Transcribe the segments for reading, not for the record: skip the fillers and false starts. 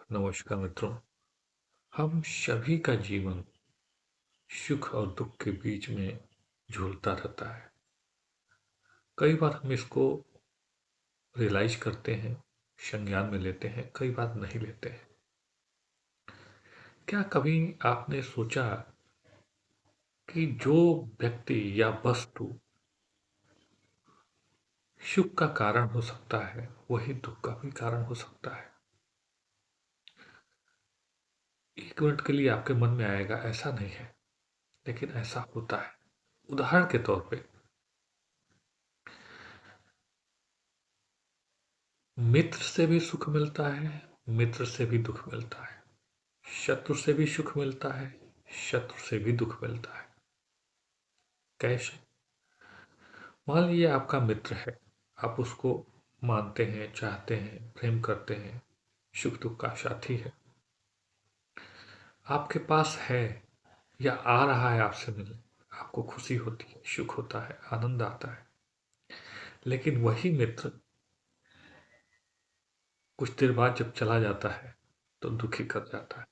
नमस्कार मित्रों। हम सभी का जीवन सुख और दुख के बीच में झूलता रहता है। कई बार हम इसको रियलाइज करते हैं, संज्ञान में लेते हैं, कई बार नहीं लेते हैं। क्या कभी आपने सोचा कि जो व्यक्ति या वस्तु सुख का कारण हो सकता है, वही दुख का भी कारण हो सकता है? एक मिनट के लिए आपके मन में आएगा ऐसा नहीं है, लेकिन ऐसा होता है। उदाहरण के तौर पे मित्र से भी सुख मिलता है, मित्र से भी दुख मिलता है। शत्रु से भी सुख मिलता है, शत्रु से भी दुख मिलता है। कैसे? मान लीजिए आपका मित्र है, आप उसको मानते हैं, चाहते हैं, प्रेम करते हैं, सुख दुख का साथी है। आपके पास है या आ रहा है आपसे मिलने, आपको खुशी होती है, सुख होता है, आनंद आता है। लेकिन वही मित्र कुछ देर बाद जब चला जाता है तो दुखी कर जाता है।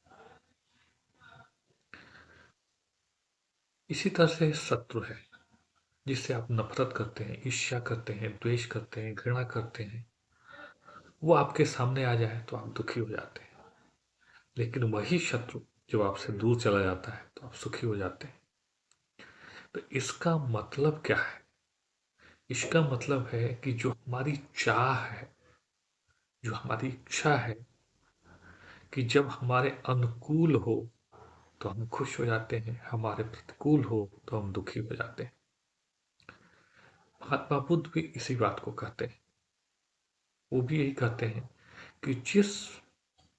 इसी तरह से शत्रु है, जिससे आप नफरत करते हैं, ईर्ष्या करते हैं, द्वेष करते हैं, घृणा करते हैं, वो आपके सामने आ जाए तो आप दुखी हो जाते हैं। लेकिन वही शत्रु जब आपसे दूर चला जाता है तो आप सुखी हो जाते हैं। तो इसका मतलब क्या है? इसका मतलब है कि जो हमारी चाह है, जो हमारी इच्छा है कि जब हमारे अनुकूल हो तो हम खुश हो जाते हैं, हमारे प्रतिकूल हो तो हम दुखी हो जाते हैं। महात्मा बुद्ध भी इसी बात को कहते हैं। वो भी यही कहते हैं कि जिस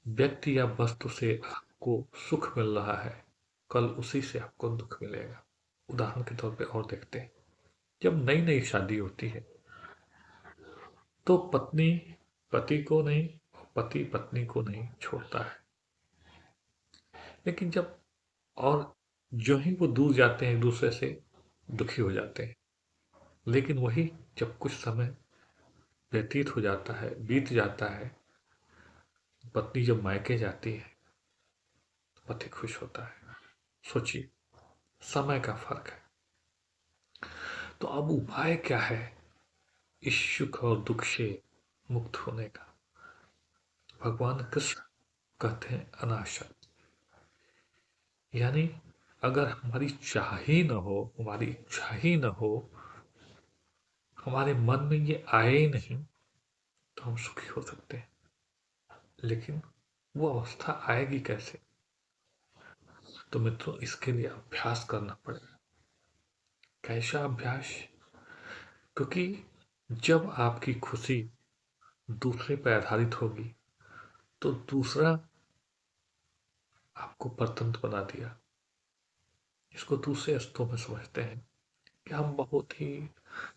व्यक्ति या वस्तु से आपको सुख मिल रहा है, कल उसी से आपको दुख मिलेगा। उदाहरण के तौर पे और देखते हैं, जब नई नई शादी होती है तो पत्नी पति को नहीं, पति पत्नी को नहीं छोड़ता है। लेकिन जब और जो ही वो दूर जाते हैं एक दूसरे से, दुखी हो जाते हैं। लेकिन वही जब कुछ समय व्यतीत हो जाता है, बीत जाता है, पत्नी जब मायके जाती है तो पति खुश होता है। सोचिए, समय का फर्क है। तो अब उपाय क्या है इस सुख और दुख से मुक्त होने का? भगवान कृष्ण कहते हैं अनासक्त। यानी अगर हमारी चाह ही न हो, हमारी इच्छा ही न हो, हमारे मन में ये आए ही नहीं, तो हम सुखी हो सकते हैं। लेकिन वो अवस्था आएगी कैसे? तो मित्रों, इसके लिए अभ्यास करना पड़ेगा। कैसा अभ्यास? क्योंकि जब आपकी खुशी दूसरे पर आधारित होगी तो दूसरा आपको परतंत्र बना दिया। इसको दूसरे अर्थों में समझते हैं कि हम बहुत ही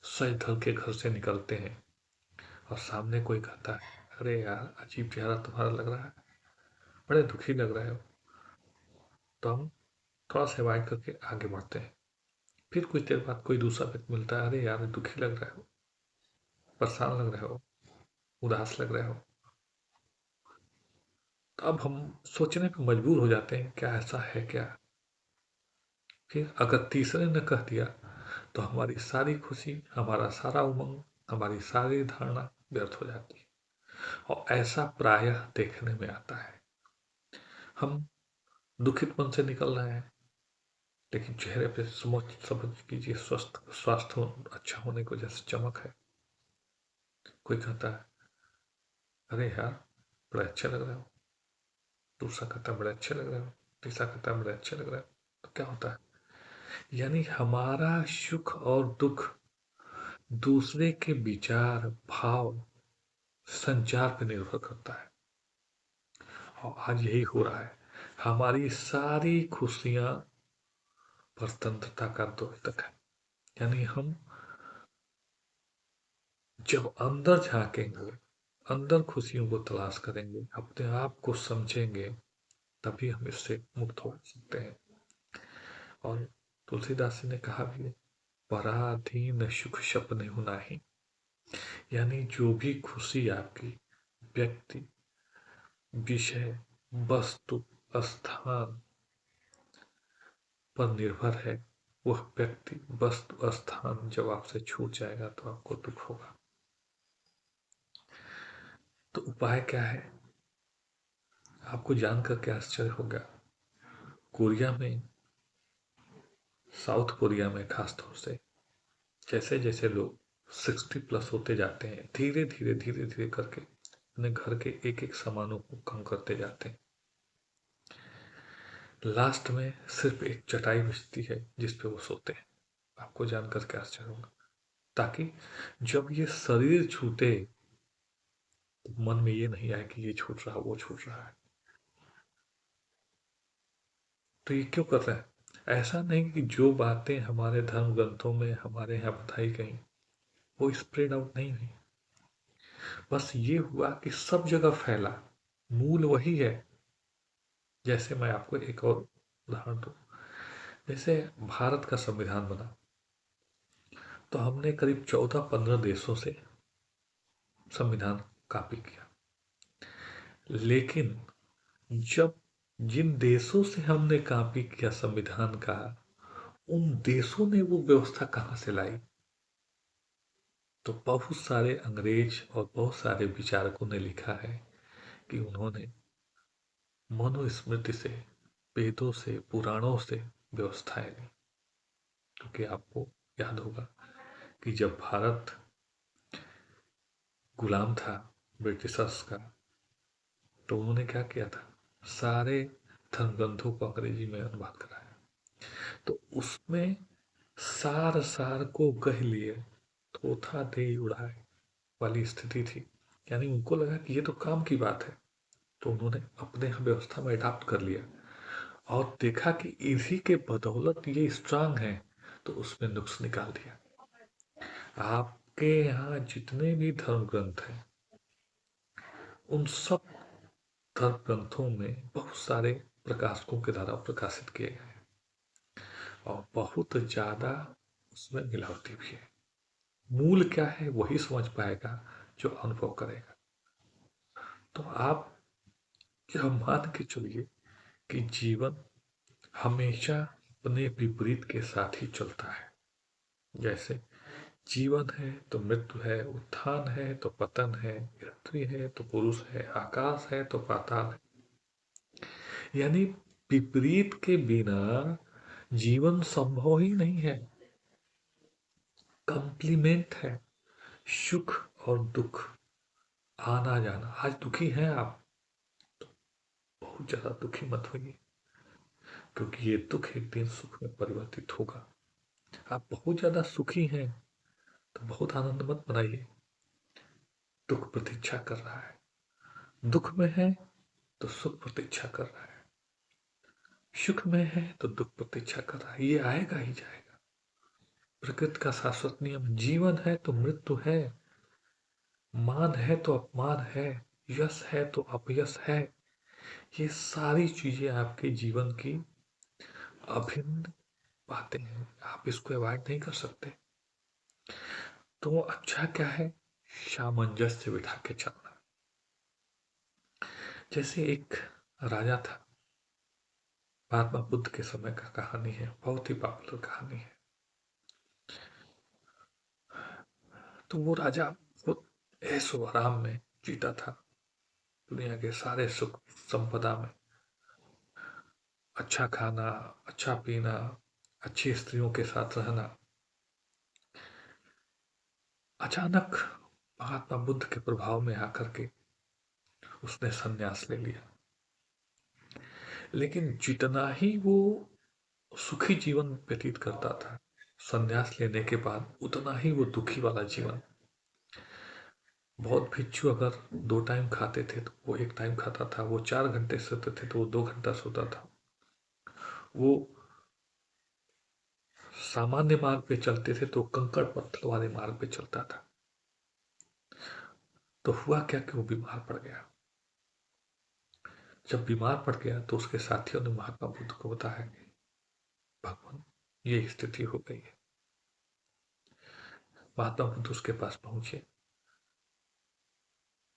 सज धज के घर से निकलते हैं और सामने कोई कहता है, अरे यार अजीब चेहरा तुम्हारा लग रहा है, बड़े दुखी लग रहे हो। तो हम थोड़ा सा अवॉइड करके आगे बढ़ते हैं। फिर कुछ देर बाद कोई दूसरा व्यक्ति मिलता है, अरे यार दुखी लग रहे हो, परेशान लग रहे हो, उदास लग रहे हो। तो अब हम सोचने पर मजबूर हो जाते हैं, क्या ऐसा है क्या? फिर अगर तीसरे ने कह दिया तो हमारी सारी खुशी, हमारा सारा उमंग, हमारी सारी धारणा व्यर्थ हो जाती है। और ऐसा प्रायः देखने में आता है। हम दुखित मन से निकल रहे हैं, लेकिन चेहरे पे समझ कीजिए स्वस्थ स्वास्थ्य अच्छा होने की वजह से चमक है। कोई कहता है, अरे यार बड़े अच्छे लग रहे हो, दूसरा कहता है बड़े अच्छे लग रहे हो, तीसरा कहता है बड़े अच्छे लग रहे हो। तो क्या होता है? यानी हमारा सुख और दुख दूसरे के विचार, भाव, संचार पर निर्भर करता है। और आज यही हो रहा है। हमारी सारी खुशियां परतंत्रता का द्योतक है। यानी हम जब अंदर झांकेंगे, अंदर खुशियों को तलाश करेंगे, अपने आप को समझेंगे, तभी हम इससे मुक्त हो सकते हैं। और तुलसीदास जी ने कहा भी है, पराधीन सुख सपने हो नाही। यानी जो भी खुशी आपकी व्यक्ति, विषय, वस्तु, स्थान पर निर्भर है। वह व्यक्ति, वस्तु, स्थान जब आपसे छूट जाएगा तो आपको दुख होगा। तो उपाय क्या है? आपको जानकर के आश्चर्य होगा, कोरिया में, साउथ कोरिया में खास तौर से, जैसे जैसे लोग 60 प्लस होते जाते हैं, धीरे धीरे धीरे धीरे करके अपने घर के एक एक सामानों को कम करते जाते हैं। लास्ट में सिर्फ एक चटाई बचती है जिस पे वो सोते हैं। आपको जानकर के आश्चर्य होगा, ताकि जब ये शरीर छूटे तो मन में ये नहीं आए कि ये छूट रहा, वो छूट रहा है। तो ये क्यों कर रहे हैं? ऐसा नहीं कि जो बातें हमारे धर्म ग्रंथों में हमारे यहाँ बताई गई वो स्प्रेड आउट नहीं हुई, बस ये हुआ कि सब जगह फैला। मूल वही है। जैसे मैं आपको एक और उदाहरण दूं, जैसे भारत का संविधान बना तो हमने करीब 14-15 देशों से संविधान कॉपी किया, लेकिन जब जिन देशों से हमने कॉपी किया संविधान का, उन देशों ने वो व्यवस्था कहाँ से लाई? तो बहुत सारे अंग्रेज और बहुत सारे विचारकों ने लिखा है कि उन्होंने मनुस्मृति से, वेदों से, पुराणों से व्यवस्थाएं ली। क्योंकि आपको याद होगा कि जब भारत गुलाम था ब्रिटिशर्स का, तो उन्होंने क्या किया था, सारे धर्म ग्रंथों को अंग्रेजी में अनुवाद कराया। तो उसमें सार सार को कह लिए, थोथा दे उड़ाए वाली स्थिति थी। यानी उनको लगा कि ये तो काम की बात है, तो उन्होंने अपने यहाँ व्यवस्था में अडॉप्ट कर लिया और देखा कि इसी के बदौलत ये स्ट्रांग है, तो उसमें नुक्स निकाल दिया। आपके यहाँ जितने भी धर्म ग्रंथ हैं, उन सब धर्म ग्रंथों में बहुत सारे प्रकाशकों के द्वारा प्रकाशित किए गए हैं और बहुत ज्यादा उसमें मिलावटी भी है। मूल क्या है वही समझ पाएगा जो अनुभव करेगा। तो आप यह मान के चलिए कि जीवन हमेशा अपने विपरीत के साथ ही चलता है। जैसे जीवन है तो मृत्यु है, उत्थान है तो पतन है, स्त्री है तो पुरुष है, आकाश है तो पाताल है। यानी विपरीत के बिना जीवन संभव ही नहीं है। कॉम्प्लीमेंट है, सुख और दुख, आना जाना। आज दुखी हैं आप, बहुत ज्यादा दुखी मत होइए, क्योंकि ये दुख एक दिन सुख में परिवर्तित होगा। आप बहुत ज्यादा सुखी हैं तो बहुत आनंद मत मनाइए, दुख प्रतीक्षा कर रहा है। दुख में है तो सुख प्रतीक्षा कर रहा है, सुख में है तो दुख प्रतीक्षा कर रहा है। ये आएगा ही जाएगा। प्रकृति का शाश्वत नियम, जीवन है तो मृत्यु है, मान है तो अपमान है, यश है तो अपयश है। ये सारी चीजें आपके जीवन की अभिन्न बातें हैं, आप इसको अवॉइड नहीं कर सकते। तो अच्छा क्या है, सामंजस्य बिठा के चलना। जैसे एक राजा था, महात्मा बुद्ध के समय का कहानी है, बहुत ही पॉपुलर कहानी है। तो वो राजा बहुत ऐशो आराम में जीता था, दुनिया के सारे सुख संपदा में, अच्छा खाना, अच्छा पीना, अच्छी स्त्रियों के साथ रहना। अचानक महात्मा बुद्ध के प्रभाव में आकर के उसने संन्यास ले लिया। लेकिन जितना ही वो सुखी जीवन व्यतीत करता था, संन्यास लेने के बाद उतना ही वो दुखी वाला जीवन। बहुत भिक्षु अगर 2 टाइम खाते थे तो वो 1 टाइम खाता था, वो 4 घंटे सोते थे तो वो 2 घंटा सोता था। वो सामान्य मार्ग पे चलते थे तो कंकड़ पत्थर वाले मार्ग पे चलता था। तो हुआ क्या कि वो बीमार पड़ गया। जब बीमार पड़ गया तो उसके साथियों ने महात्मा बुद्ध को बताया कि भगवान ये स्थिति हो गई है। महात्मा बुद्ध उसके पास पहुंचे।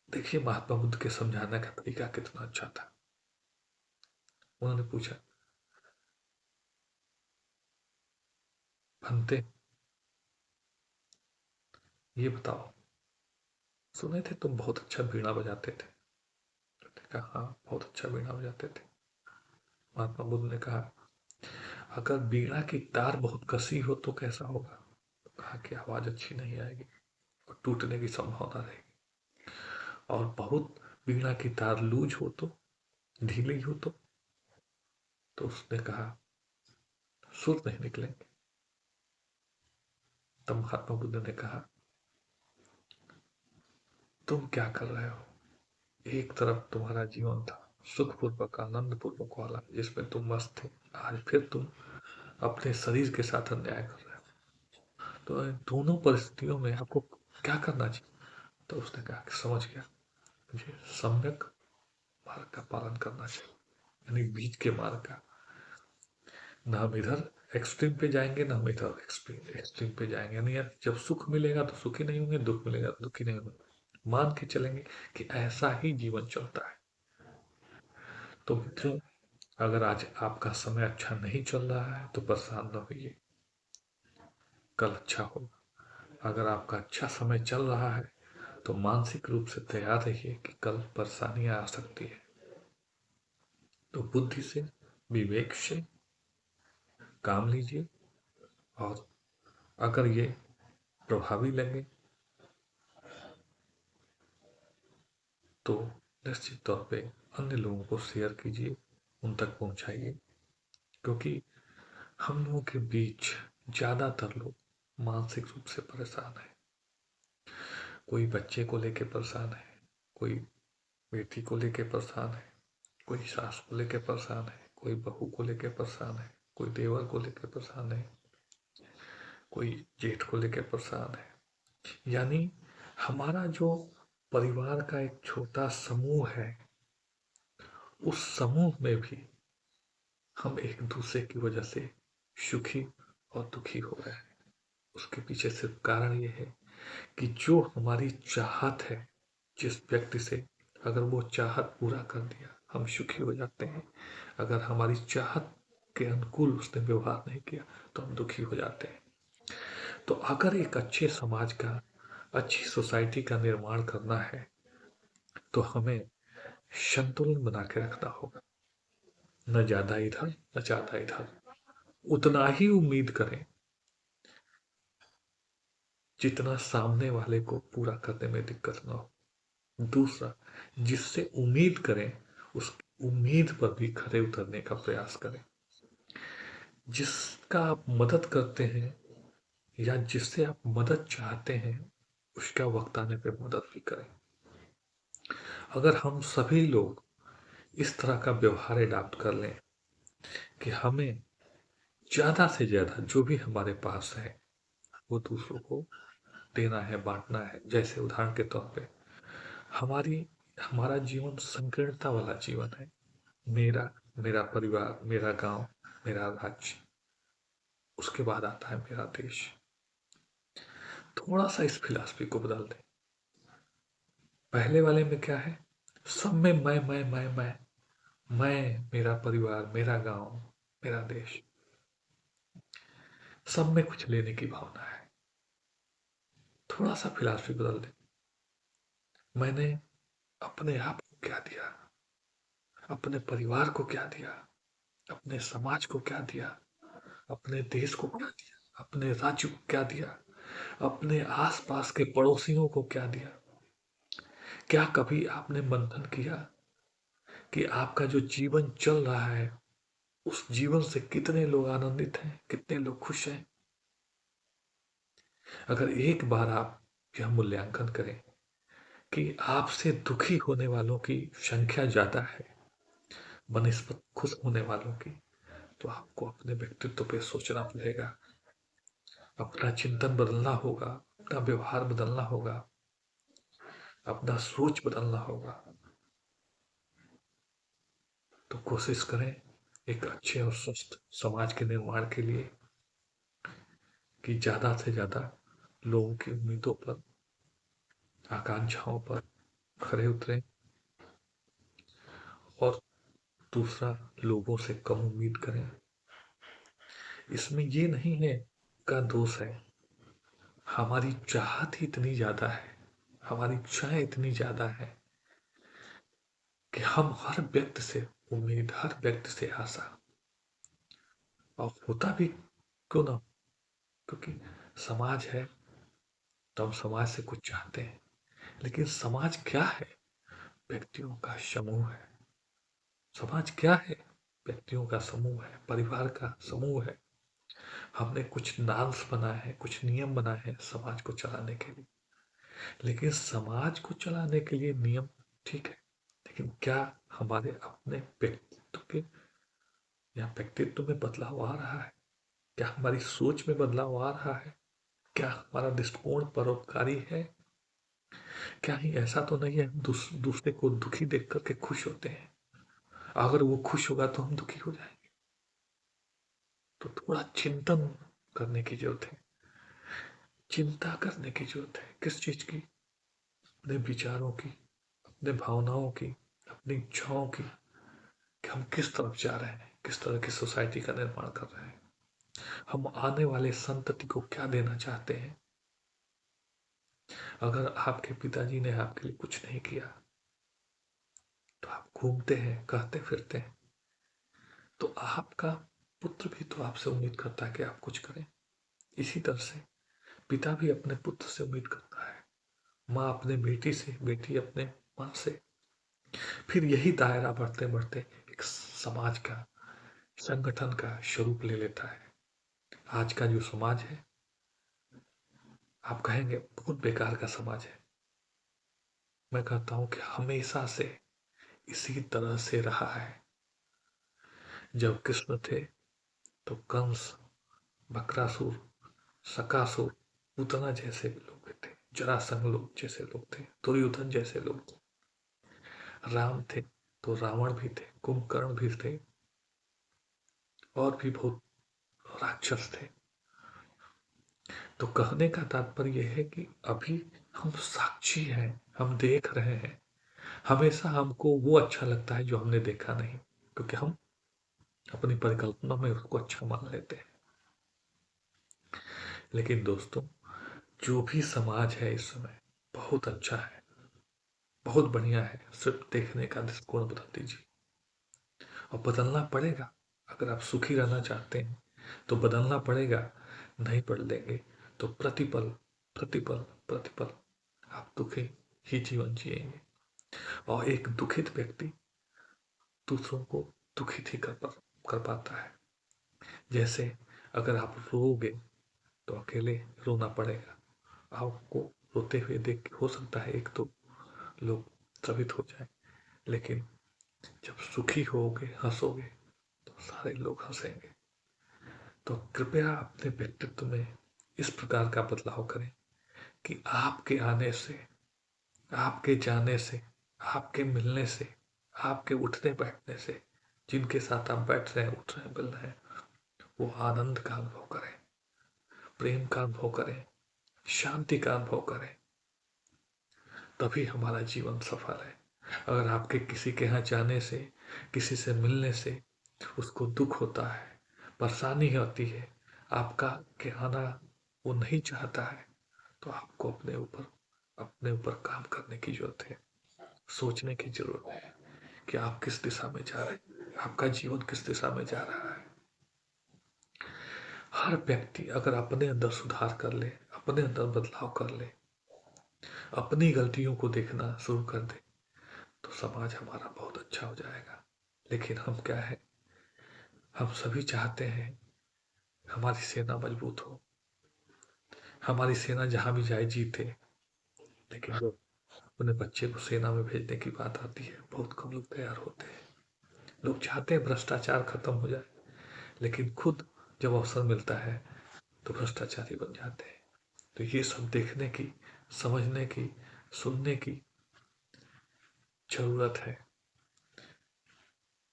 देखिए महात्मा बुद्ध के समझाने का तरीका कितना अच्छा था। उन्होंने पूछा, "भंते, ये बताओ, सुने थे तुम बहुत अच्छा वीणा बजाते थे।" मैंने कहा, "हाँ, बहुत अच्छा वीणा बजाते थे।" महात्मा बुद्ध ने कहा, "अगर वीणा की तार बहुत कसी हो तो कैसा होगा?" तो कहा कि आवाज अच्छी नहीं आएगी और टूटने की संभावना रहेगी। और बहुत वीणा की तार लूज हो तो, ढीली हो तो उसने कहा, सुर नहीं निकलेंगे। तब महात्मा बुद्ध ने कहा, तुम क्या कर रहे हो? एक तरफ तुम्हारा जीवन था सुखपूर्वक आनंद पूर्वक वाला, जिसमें तुम मस्त थे। आज फिर तुम अपने शरीर के साथ अन्याय कर रहे हो। तो इन दोनों परिस्थितियों में आपको क्या करना चाहिए? तो उसने कहा कि समझ गया, मुझे सम्यक मार्ग का पालन करना चाहिए, यानी बीच के मार्ग का। ना हम इधर एक्सट्रीम पे जाएंगे, ना हम इधर एक्सट्रीम एक्सट्रीम पे जाएंगे। यानी यार, जब सुख मिलेगा तो सुखी नहीं होंगे, दुख मिलेगा तो दुखी नहीं होंगे। मान के चलेंगे कि ऐसा ही जीवन चलता है। तो मित्रों, अगर आज आपका समय अच्छा नहीं चल रहा है तो परेशान न होइए, कल अच्छा होगा। अगर आपका अच्छा समय चल रहा है तो मानसिक रूप से तैयार रहिए कि कल परेशानियां आ सकती है। तो बुद्धि से, विवेक से काम लीजिए, और अगर ये प्रभावी लगे तो निश्चित तौर पे अन्य लोगों को शेयर कीजिए, उन तक पहुंचाइए। क्योंकि हम लोगों के बीच ज्यादातर लोग मानसिक रूप से परेशान है। कोई बच्चे को लेके परेशान है, कोई बेटी को लेके परेशान है, कोई सास को लेके परेशान है, कोई बहू को लेके परेशान है, कोई देवर को लेके परेशान है, कोई जेठ को लेके परेशान है। यानी हमारा जो परिवार का एक छोटा समूह है, उस समूह में भी हम एक दूसरे की वजह से सुखी और दुखी हो रहे हैं। उसके पीछे सिर्फ कारण ये है कि जो हमारी चाहत है, जिस व्यक्ति से, अगर वो चाहत पूरा कर दिया, हम सुखी हो जाते हैं। अगर हमारी चाहत के अनुकूल उसने व्यवहार नहीं किया तो हम दुखी हो जाते हैं। तो अगर एक अच्छे समाज का, अच्छी सोसाइटी का निर्माण करना है तो हमें संतुलन बना के रखना होगा। न ज्यादा इधर, न ज्यादा इधर। उतना ही उम्मीद करें जितना सामने वाले को पूरा करने में दिक्कत ना हो। दूसरा, जिससे उम्मीद करें उस उम्मीद पर भी खरे उतरने का प्रयास करें। जिसका आप मदद करते हैं या जिससे आप मदद चाहते हैं, उसका वक्त आने पे मदद भी करें। अगर हम सभी लोग इस तरह का व्यवहार अडॉप्ट कर लें कि हमें ज्यादा से ज्यादा जो भी हमारे पास है वो दूसरों को देना है, बांटना है। जैसे उदाहरण के तौर पे हमारी हमारा जीवन संकीर्णता वाला जीवन है। मेरा मेरा परिवार, मेरा गांव, मेरा राज्य, उसके बाद आता है मेरा देश। थोड़ा सा इस फिलॉसफी को बदल दें। पहले वाले में क्या है? सब में मैं, मेरा परिवार, मेरा गांव, मेरा देश, सब में कुछ लेने की भावना है। थोड़ा सा फिलॉसफी बदल दें। मैंने अपने आप को क्या दिया, अपने परिवार को क्या दिया, अपने समाज को क्या दिया, अपने देश को क्या दिया, अपने राज्य को क्या दिया, अपने आसपास के पड़ोसियों को क्या दिया। क्या कभी आपने मंथन किया कि आपका जो जीवन चल रहा है, उस जीवन से कितने लोग आनंदित हैं, कितने लोग खुश हैं? अगर एक बार आप यह मूल्यांकन करें कि आपसे दुखी होने वालों की संख्या ज्यादा है बनिस्बत खुश होने वालों की, तो आपको अपने व्यक्तित्व पे सोचना पड़ेगा, अपना चिंतन बदलना होगा, अपना व्यवहार बदलना होगा, अपना सोच बदलना होगा। तो कोशिश करें एक अच्छे और स्वस्थ समाज के निर्माण के लिए कि ज्यादा से ज्यादा लोगों की उम्मीदों पर, आकांक्षाओं पर खरे उतरें, और दूसरा, लोगों से कम उम्मीद करें। इसमें ये नहीं है का दोष है, हमारी चाहत ही इतनी ज्यादा है, हमारी इच्छाएं इतनी ज्यादा है कि हम हर व्यक्ति से उम्मीद, हर व्यक्ति से आशा, और होता भी क्यों ना, क्योंकि समाज है तो हम समाज से कुछ चाहते हैं। लेकिन समाज क्या है? व्यक्तियों का समूह है। समाज क्या है? व्यक्तियों का समूह है, परिवार का समूह है। हमने कुछ नॉर्म्स बनाए हैं, कुछ नियम बनाए हैं समाज को चलाने के लिए। लेकिन समाज को चलाने के लिए नियम ठीक है, लेकिन क्या हमारे अपने व्यक्तित्व के या व्यक्तित्व में बदलाव आ रहा है? क्या हमारी सोच में बदलाव आ रहा है? क्या हमारा दृष्टिकोण परोपकारी है? क्या ही ऐसा तो नहीं है दूसरे को दुखी देख करके खुश होते हैं? अगर वो खुश होगा तो हम दुखी हो जाएंगे। तो थोड़ा चिंतन करने की जरूरत है, चिंता करने की जरूरत है। किस चीज की? अपने विचारों की, अपने भावनाओं की, अपनी इच्छाओं की, कि हम किस तरफ जा रहे हैं, किस तरह की सोसाइटी का निर्माण कर रहे हैं, हम आने वाले संतति को क्या देना चाहते हैं। अगर आपके पिताजी ने आपके लिए कुछ नहीं किया तो आप घूमते हैं, कहते फिरते हैं, तो आपका पुत्र भी तो आपसे उम्मीद करता है कि आप कुछ करें। इसी तरह से पिता भी अपने पुत्र से उम्मीद करता है, माँ अपने बेटी से, बेटी अपने माँ से। फिर यही दायरा बढ़ते बढ़ते एक समाज का, संगठन का स्वरूप ले लेता है। आज का जो समाज है, आप कहेंगे बहुत बेकार का समाज है। मैं कहता हूं कि हमेशा से इसी तरह से रहा है। जब कृष्ण थे तो कंस, बकरासुर, सकासुर, पूतना जैसे भी लोग थे, जरासंध लोग जैसे लोग थे, दुर्योधन जैसे लोग थे। राम थे तो रावण भी थे, कुंभकर्ण भी थे, और भी बहुत राक्षस थे। तो कहने का तात्पर्य यह है कि अभी हम साक्षी हैं, हम देख रहे हैं। हमेशा हमको वो अच्छा लगता है जो हमने देखा नहीं, क्योंकि हम अपनी परिकल्पना में उसको अच्छा मान लेते हैं। लेकिन दोस्तों, जो भी समाज है इस समय बहुत अच्छा है, बहुत बढ़िया है। सिर्फ देखने का दृष्टिकोण बदल दीजिए, और बदलना पड़ेगा। अगर आप सुखी रहना चाहते हैं तो बदलना पड़ेगा। नहीं बदलेंगे तो प्रतिपल प्रतिपल प्रतिपल आप दुखी ही जीवन जिएंगे। और एक दुखित व्यक्ति दूसरों को दुखित ही कर पाता है। जैसे अगर आप रोओगे तो अकेले रोना पड़ेगा। आपको रोते हुए देख के हो सकता है एक तो लोग द्रवित हो जाए, लेकिन जब सुखी होगे, हंसोगे, तो सारे लोग हंसेंगे। तो कृपया अपने व्यक्तित्व में इस प्रकार का बदलाव करें कि आपके आने से, आपके जाने से, आपके मिलने से, आपके उठने बैठने से, जिनके साथ आप बैठ रहे हैं, उठ रहे हैं, मिल रहे हैं, वो आनंद का अनुभव करें, प्रेम का अनुभव करें, शांति का अनुभव करें। तभी हमारा जीवन सफल है। अगर आपके किसी के यहाँ जाने से, किसी से मिलने से उसको दुख होता है, परेशानी होती है, आपका के आना वो नहीं चाहता है, तो आपको अपने ऊपर काम करने की जरूरत है। सोचने की जरूरत है कि आप किस दिशा में जा रहे हैं, आपका जीवन किस दिशा में जा रहा है। हर व्यक्ति अगर अपने अंदर सुधार कर ले, अपने अंदर बदलाव कर ले, अपनी गलतियों को देखना शुरू कर दे, तो समाज हमारा बहुत अच्छा हो जाएगा। लेकिन हम क्या है, हम सभी चाहते हैं हमारी सेना मजबूत हो, हमारी सेना जहां भी जाए जीते। लेकिन जब अपने बच्चे को सेना में भेजने की बात आती है, बहुत कम लोग तैयार होते हैं। लोग चाहते हैं भ्रष्टाचार खत्म हो जाए, लेकिन खुद जब अवसर मिलता है तो भ्रष्टाचारी बन जाते हैं। तो ये सब देखने की, समझने की, सुनने की जरूरत है।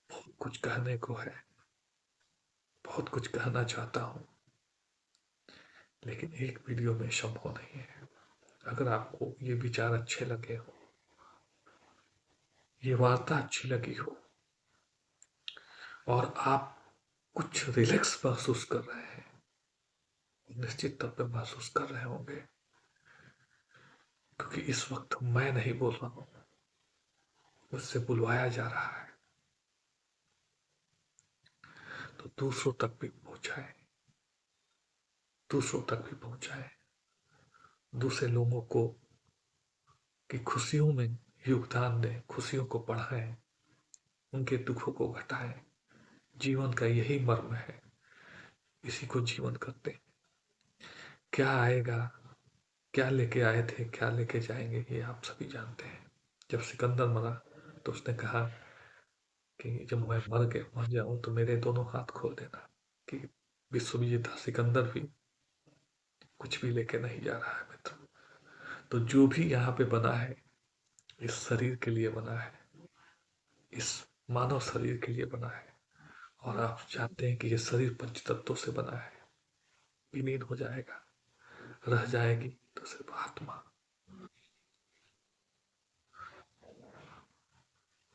बहुत कुछ कहने को है, बहुत कुछ कहना चाहता हूं, लेकिन एक वीडियो में संभव नहीं है। अगर आपको ये विचार अच्छे लगे हो, ये वार्ता अच्छी लगी हो, और आप कुछ रिलैक्स महसूस कर रहे हैं, निश्चित तौर पे महसूस कर रहे होंगे, क्योंकि इस वक्त मैं नहीं बोल रहा हूं, मुझसे बुलवाया जा रहा है। तो दूसरों तक भी पहुंचाए, दूसरों तक भी पहुंचाए, दूसरे लोगों को की खुशियों में योगदान दें, खुशियों को बढ़ाएं, उनके दुखों को घटाएं। जीवन का यही मर्म है, इसी को जीवन करते हैं। क्या आएगा, क्या लेके आए थे, क्या लेके जाएंगे, ये आप सभी जानते हैं। जब सिकंदर मरा तो उसने कहा कि जब मैं मर जाऊं तो मेरे दोनों हाथ खोल देना, कि विश्व विजेता सिकंदर भी कुछ भी लेके नहीं जा रहा है मित्र। तो जो भी यहाँ पे बना है, इस शरीर के लिए बना है, इस मानव शरीर के लिए बना है। और आप जानते हैं कि ये शरीर पंच तत्वों से बना है, विलीन हो जाएगा, रह जाएगी तो सिर्फ आत्मा।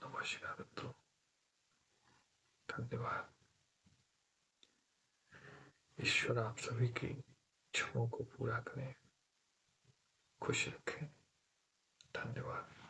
नमस्कार मित्रों, धन्यवाद। ईश्वर आप सभी की इच्छाओं को पूरा करें, खुश रखें। धन्यवाद।